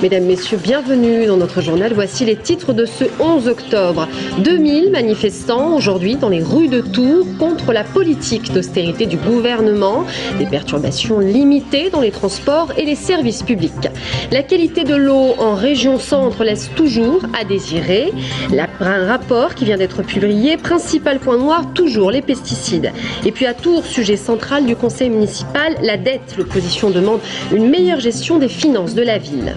Mesdames, Messieurs, bienvenue dans notre journal. Voici les titres de ce 11 octobre. 2000 manifestants aujourd'hui dans les rues de Tours contre la politique d'austérité du gouvernement. Des perturbations limitées dans les transports et les services publics. La qualité de l'eau en région centre laisse toujours à désirer. Un rapport qui vient d'être publié, principal point noir, toujours les pesticides. Et puis à Tours, sujet central du conseil municipal, la dette. L'opposition demande une meilleure gestion des finances de la ville.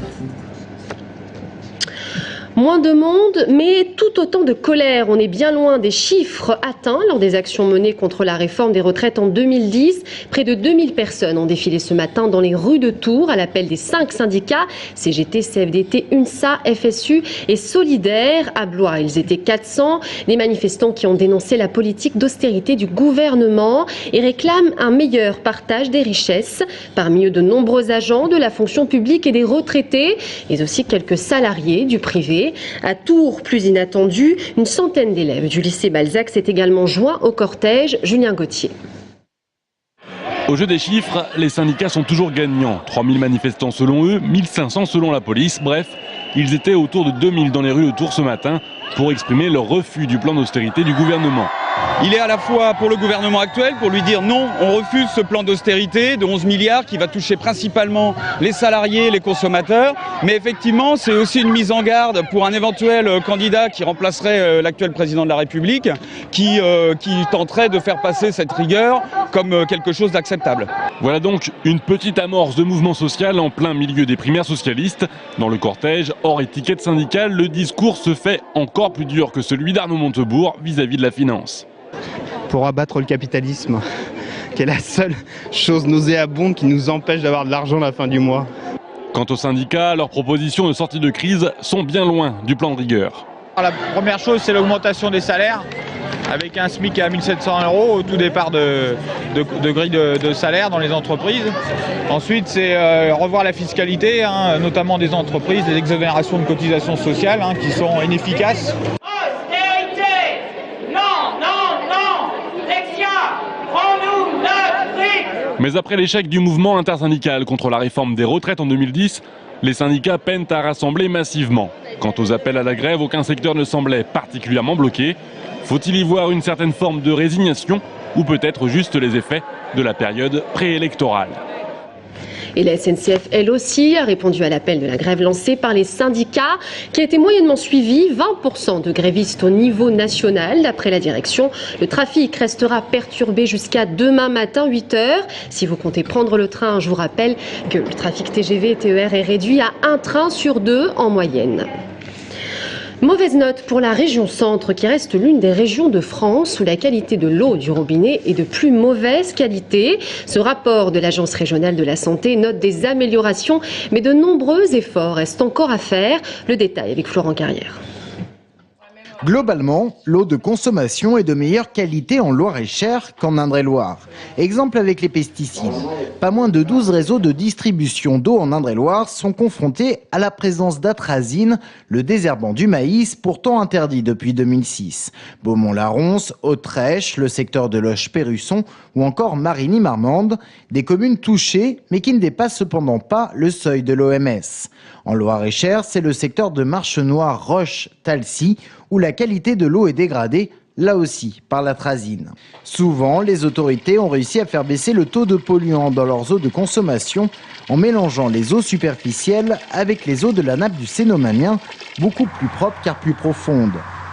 Moins de monde, mais tout autant de colère. On est bien loin des chiffres atteints lors des actions menées contre la réforme des retraites en 2010. Près de 2000 personnes ont défilé ce matin dans les rues de Tours à l'appel des 5 syndicats, CGT, CFDT, UNSA, FSU et Solidaire. À Blois, ils étaient 400. Les manifestants qui ont dénoncé la politique d'austérité du gouvernement et réclament un meilleur partage des richesses. Parmi eux, de nombreux agents de la fonction publique et des retraités, mais aussi quelques salariés du privé. À Tours, plus inattendu, une centaine d'élèves du lycée Balzac s'est également joint au cortège. Julien Gauthier. Au jeu des chiffres, les syndicats sont toujours gagnants. 3000 manifestants selon eux, 1500 selon la police. Bref, ils étaient autour de 2000 dans les rues de Tours ce matin pour exprimer leur refus du plan d'austérité du gouvernement. Il est à la fois pour le gouvernement actuel, pour lui dire non, on refuse ce plan d'austérité de 11 milliards qui va toucher principalement les salariés, les consommateurs. Mais effectivement, c'est aussi une mise en garde pour un éventuel candidat qui remplacerait l'actuel président de la République, qui tenterait de faire passer cette rigueur comme quelque chose d'acceptable. Voilà donc une petite amorce de mouvement social en plein milieu des primaires socialistes. Dans le cortège, hors étiquette syndicale, le discours se fait encore plus dur que celui d'Arnaud Montebourg vis-à-vis de la finance. Pour abattre le capitalisme, qui est la seule chose nauséabonde qui nous empêche d'avoir de l'argent à la fin du mois. Quant aux syndicats, leurs propositions de sortie de crise sont bien loin du plan de rigueur. La première chose, c'est l'augmentation des salaires, avec un SMIC à 1 700 € au tout départ de grille de salaire dans les entreprises. Ensuite, c'est revoir la fiscalité, notamment des entreprises, des exonérations de cotisations sociales qui sont inefficaces. Mais après l'échec du mouvement intersyndical contre la réforme des retraites en 2010, les syndicats peinent à rassembler massivement. Quant aux appels à la grève, aucun secteur ne semblait particulièrement bloqué. Faut-il y voir une certaine forme de résignation ou peut-être juste les effets de la période préélectorale ? Et la SNCF, elle aussi, a répondu à l'appel de la grève lancée par les syndicats, qui a été moyennement suivi. 20% de grévistes au niveau national. D'après la direction, le trafic restera perturbé jusqu'à demain matin, 8 h. Si vous comptez prendre le train, je vous rappelle que le trafic TGV et TER est réduit à 1 train sur 2 en moyenne. Mauvaise note pour la région centre qui reste l'une des régions de France où la qualité de l'eau du robinet est de plus mauvaise qualité. Ce rapport de l'Agence régionale de la santé note des améliorations, mais de nombreux efforts restent encore à faire. Le détail avec Florent Carrière. Globalement, l'eau de consommation est de meilleure qualité en Loir-et-Cher qu'en Indre-et-Loire. Exemple avec les pesticides. Pas moins de 12 réseaux de distribution d'eau en Indre-et-Loire sont confrontés à la présence d'atrazine, le désherbant du maïs, pourtant interdit depuis 2006. Beaumont-la-Ronce, Autrèche, le secteur de Loche-Pérusson ou encore Marigny-Marmande, des communes touchées mais qui ne dépassent cependant pas le seuil de l'OMS. En Loir-et-Cher, c'est le secteur de Marchenoir-Roche-Talcy où la qualité de l'eau est dégradée, là aussi, par l'atrazine. Souvent, les autorités ont réussi à faire baisser le taux de polluants dans leurs eaux de consommation en mélangeant les eaux superficielles avec les eaux de la nappe du Cénomanien, beaucoup plus propres car plus profondes.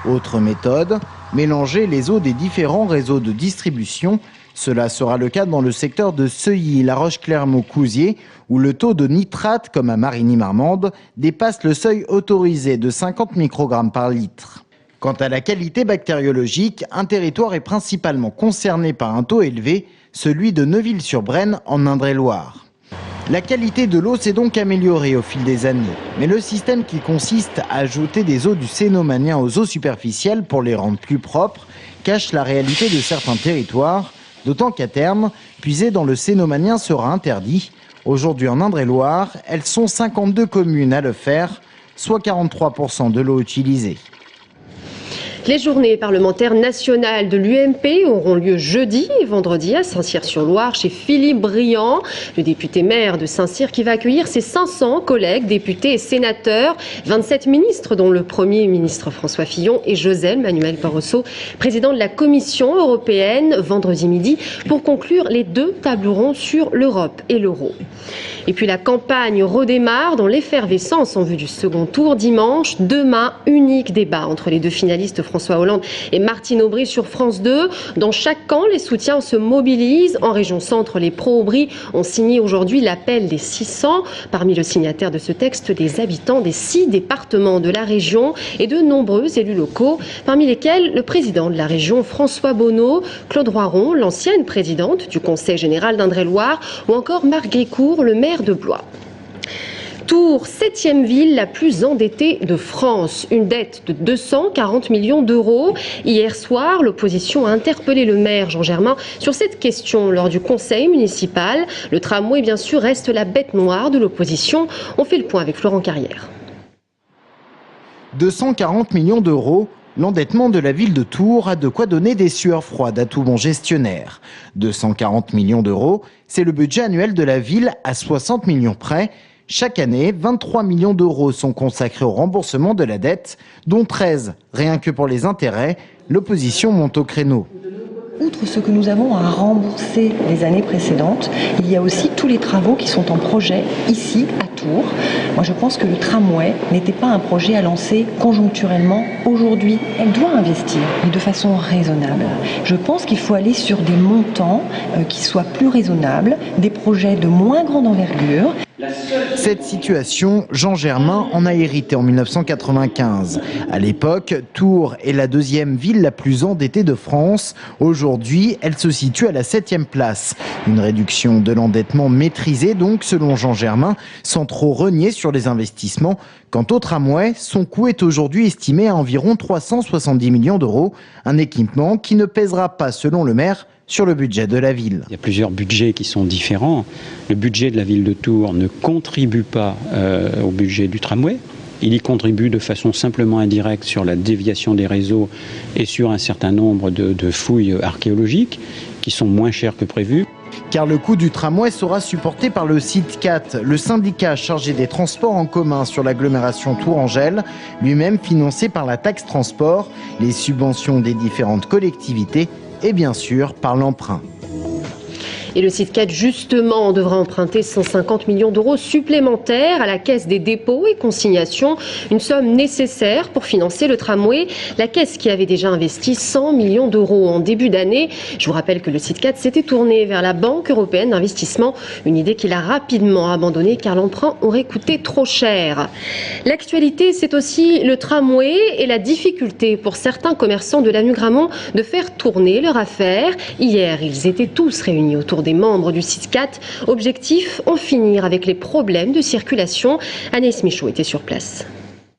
Autre méthode, mélanger les eaux des différents réseaux de distribution. Cela sera le cas dans le secteur de Seuilly, La Roche-Clermont-Cousier, où le taux de nitrate, comme à Marigny-Marmande, dépasse le seuil autorisé de 50 microgrammes par litre. Quant à la qualité bactériologique, un territoire est principalement concerné par un taux élevé, celui de Neuville-sur-Brenne en Indre-et-Loire. La qualité de l'eau s'est donc améliorée au fil des années, mais le système qui consiste à ajouter des eaux du Cénomanien aux eaux superficielles pour les rendre plus propres cache la réalité de certains territoires, d'autant qu'à terme, puiser dans le Cénomanien sera interdit. Aujourd'hui en Indre-et-Loire, elles sont 52 communes à le faire, soit 43% de l'eau utilisée. Les journées parlementaires nationales de l'UMP auront lieu jeudi et vendredi à Saint-Cyr-sur-Loire chez Philippe Briand, le député maire de Saint-Cyr qui va accueillir ses 500 collègues, députés et sénateurs, 27 ministres dont le Premier ministre François Fillon et José Manuel Barroso, président de la Commission européenne, vendredi midi pour conclure les 2 tables rondes sur l'Europe et l'euro. Et puis la campagne redémarre dans l'effervescence en vue du second tour dimanche. Demain, unique débat entre les 2 finalistes François Hollande et Martine Aubry sur France 2. Dans chaque camp, les soutiens se mobilisent. En région centre, les pro-Aubry ont signé aujourd'hui l'appel des 600. Parmi le signataire de ce texte, des habitants des 6 départements de la région et de nombreux élus locaux, parmi lesquels le président de la région François Bonneau, Claude Roiron, l'ancienne présidente du Conseil général d'Indre-et-Loire, ou encore Marc Gricourt, le maire de Blois. Tours, 7e ville la plus endettée de France, une dette de 240 millions d'euros. Hier soir, l'opposition a interpellé le maire Jean Germain sur cette question lors du conseil municipal. Le tramway, bien sûr, reste la bête noire de l'opposition. On fait le point avec Florent Carrière. 240 millions d'euros. L'endettement de la ville de Tours a de quoi donner des sueurs froides à tout bon gestionnaire. 240 millions d'euros, c'est le budget annuel de la ville à 60 millions près. Chaque année, 23 millions d'euros sont consacrés au remboursement de la dette, dont 13 rien que pour les intérêts. L'opposition monte au créneau. Outre ce que nous avons à rembourser les années précédentes, il y a aussi tous les travaux qui sont en projet ici à Tours. Moi je pense que le tramway n'était pas un projet à lancer conjoncturellement. Aujourd'hui, elle doit investir, mais de façon raisonnable. Je pense qu'il faut aller sur des montants qui soient plus raisonnables, des projets de moins grande envergure. Cette situation, Jean Germain en a hérité en 1995. À l'époque, Tours est la 2e ville la plus endettée de France. Aujourd'hui, elle se situe à la 7e place. Une réduction de l'endettement maîtrisée donc, selon Jean Germain, sans trop renier sur les investissements. Quant au tramway, son coût est aujourd'hui estimé à environ 370 millions d'euros. Un équipement qui ne pèsera pas, selon le maire, sur le budget de la ville. Il y a plusieurs budgets qui sont différents. Le budget de la ville de Tours ne contribue pas au budget du tramway. Il y contribue de façon simplement indirecte sur la déviation des réseaux et sur un certain nombre de fouilles archéologiques qui sont moins chères que prévu. Car le coût du tramway sera supporté par le SITCAT, le syndicat chargé des transports en commun sur l'agglomération tourangelle, lui-même financé par la taxe transport, les subventions des différentes collectivités et bien sûr par l'emprunt. Et le SITCAT, justement, devra emprunter 150 millions d'euros supplémentaires à la Caisse des dépôts et consignations, une somme nécessaire pour financer le tramway. La Caisse qui avait déjà investi 100 millions d'euros en début d'année. Je vous rappelle que le SITCAT s'était tourné vers la Banque européenne d'investissement, une idée qu'il a rapidement abandonnée car l'emprunt aurait coûté trop cher. L'actualité, c'est aussi le tramway et la difficulté pour certains commerçants de l'avenue Gramont de faire tourner leur affaire. Hier, ils étaient tous réunis autour des membres du SITCAT. Objectif, en finir avec les problèmes de circulation. Anaïs Michaud était sur place.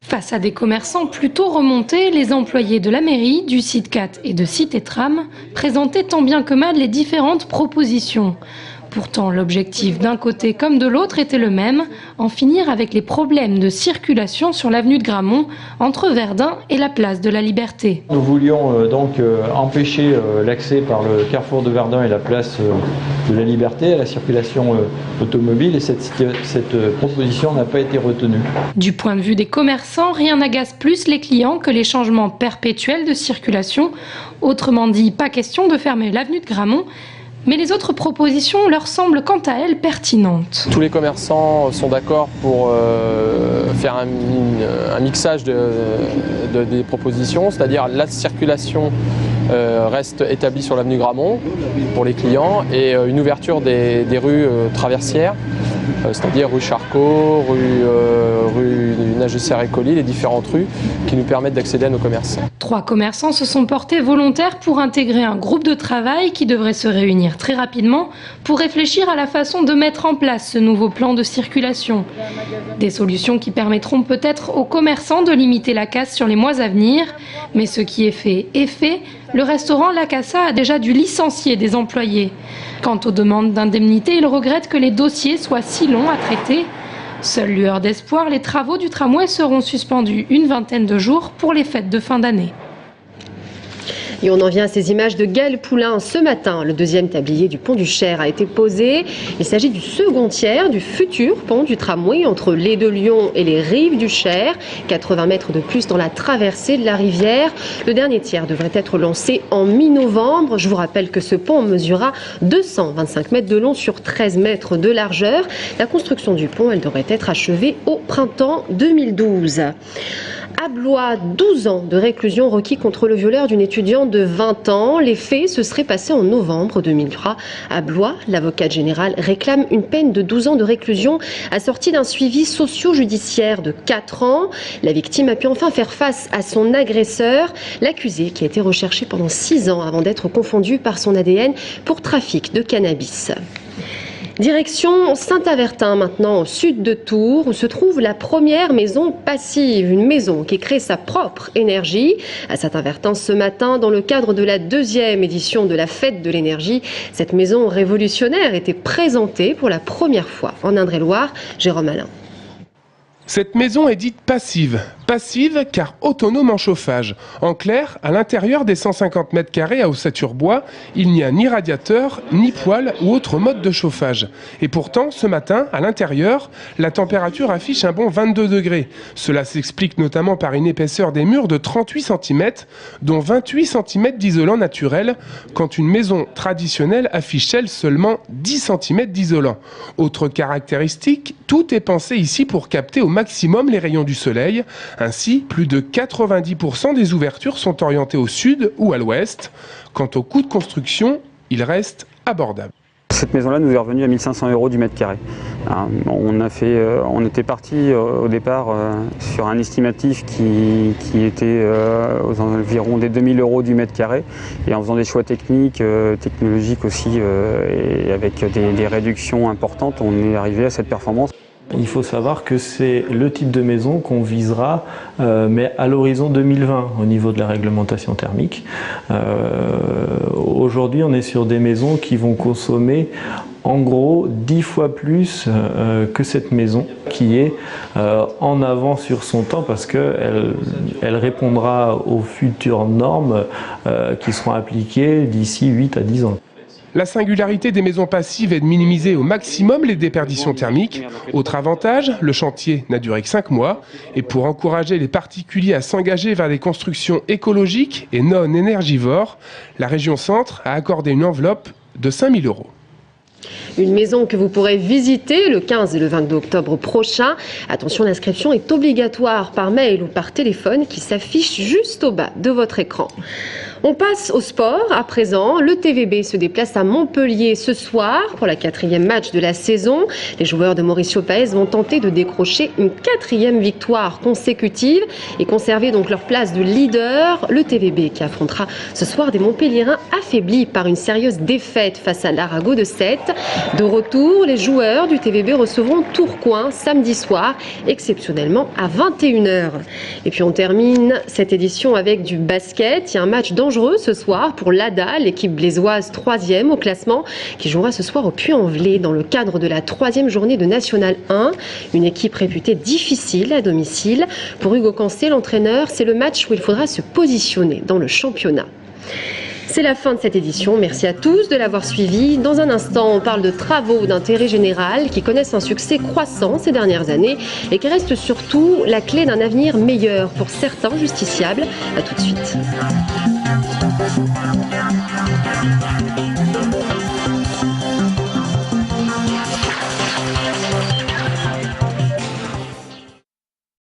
Face à des commerçants plutôt remontés, les employés de la mairie, du SITCAT et de Cité Tram présentaient tant bien que mal les différentes propositions. Pourtant, l'objectif d'un côté comme de l'autre était le même, en finir avec les problèmes de circulation sur l'avenue de Gramont, entre Verdun et la place de la Liberté. Nous voulions donc empêcher l'accès par le carrefour de Verdun et la place de la Liberté à la circulation automobile et cette proposition n'a pas été retenue. Du point de vue des commerçants, rien n'agace plus les clients que les changements perpétuels de circulation. Autrement dit, pas question de fermer l'avenue de Gramont. Mais les autres propositions leur semblent quant à elles pertinentes. Tous les commerçants sont d'accord pour faire un mixage des propositions, c'est-à-dire la circulation reste établie sur l'avenue Gramont pour les clients et une ouverture des rues traversières, c'est-à-dire rue Charcot, rue Nagesser-Écoli, les différentes rues qui nous permettent d'accéder à nos commerces. 3 commerçants se sont portés volontaires pour intégrer un groupe de travail qui devrait se réunir très rapidement pour réfléchir à la façon de mettre en place ce nouveau plan de circulation. Des solutions qui permettront peut-être aux commerçants de limiter la casse sur les mois à venir, mais ce qui est fait est fait. Le restaurant La Casa a déjà dû licencier des employés. Quant aux demandes d'indemnité, il regrette que les dossiers soient si longs à traiter. Seule lueur d'espoir, les travaux du tramway seront suspendus une vingtaine de jours pour les fêtes de fin d'année. Et on en vient à ces images de Gaël Poulain. Ce matin, le deuxième tablier du pont du Cher a été posé. Il s'agit du second tiers du futur pont du tramway entre les deux Lyon et les rives du Cher. 80 mètres de plus dans la traversée de la rivière. Le dernier tiers devrait être lancé en mi-novembre. Je vous rappelle que ce pont mesurera 225 mètres de long sur 13 mètres de largeur. La construction du pont, elle devrait être achevée au printemps 2012. À Blois, 12 ans de réclusion requis contre le violeur d'une étudiante de 20 ans. Les faits se seraient passés en novembre 2003. À Blois, l'avocate générale réclame une peine de 12 ans de réclusion assortie d'un suivi socio-judiciaire de 4 ans. La victime a pu enfin faire face à son agresseur, l'accusé qui a été recherché pendant 6 ans avant d'être confondu par son ADN pour trafic de cannabis. Direction Saint-Avertin maintenant, au sud de Tours, où se trouve la première maison passive, une maison qui crée sa propre énergie. À Saint-Avertin ce matin, dans le cadre de la 2e édition de la Fête de l'énergie, cette maison révolutionnaire était présentée pour la première fois en Indre-et-Loire. Jérôme Alain. Cette maison est dite passive. Passive car autonome en chauffage. En clair, à l'intérieur des 150 mètres carrés à Ossature-Bois, il n'y a ni radiateur, ni poêle ou autre mode de chauffage. Et pourtant, ce matin, à l'intérieur, la température affiche un bon 22 degrés. Cela s'explique notamment par une épaisseur des murs de 38 cm, dont 28 cm d'isolant naturel, quand une maison traditionnelle affiche elle seulement 10 cm d'isolant. Autre caractéristique, tout est pensé ici pour capter au maximum les rayons du soleil. Ainsi, plus de 90% des ouvertures sont orientées au sud ou à l'ouest. Quant au coût de construction, il reste abordable. Cette maison-là nous est revenue à 1 500 € du mètre carré. On était parti au départ sur un estimatif qui était aux environs des 2 000 € du mètre carré. Et en faisant des choix techniques, technologiques aussi, et avec des réductions importantes, on est arrivé à cette performance. Il faut savoir que c'est le type de maison qu'on visera, mais à l'horizon 2020 au niveau de la réglementation thermique. Aujourd'hui, on est sur des maisons qui vont consommer en gros 10 fois plus que cette maison qui est en avant sur son temps parce qu'elle répondra aux futures normes qui seront appliquées d'ici 8 à 10 ans. La singularité des maisons passives est de minimiser au maximum les déperditions thermiques. Autre avantage, le chantier n'a duré que 5 mois. Et pour encourager les particuliers à s'engager vers des constructions écologiques et non énergivores, la région Centre a accordé une enveloppe de 5 000 €. Une maison que vous pourrez visiter le 15 et le 22 octobre prochain. Attention, l'inscription est obligatoire par mail ou par téléphone qui s'affiche juste au bas de votre écran. On passe au sport à présent. Le TVB se déplace à Montpellier ce soir pour la 4e match de la saison. Les joueurs de Mauricio Paes vont tenter de décrocher une 4e victoire consécutive et conserver donc leur place de leader. Le TVB qui affrontera ce soir des Montpelliérains affaiblis par une sérieuse défaite face à l'Arago de Sète. De retour, les joueurs du TVB recevront Tourcoing samedi soir, exceptionnellement à 21 h. Et puis on termine cette édition avec du basket. Il y a un match dangereux ce soir pour l'ADA, l'équipe blésoise 3e au classement, qui jouera ce soir au Puy-en-Velay dans le cadre de la 3e journée de National 1. Une équipe réputée difficile à domicile. Pour Hugo Cancé, l'entraîneur, c'est le match où il faudra se positionner dans le championnat. C'est la fin de cette édition. Merci à tous de l'avoir suivi. Dans un instant, on parle de travaux d'intérêt général qui connaissent un succès croissant ces dernières années et qui restent surtout la clé d'un avenir meilleur pour certains justiciables. A tout de suite.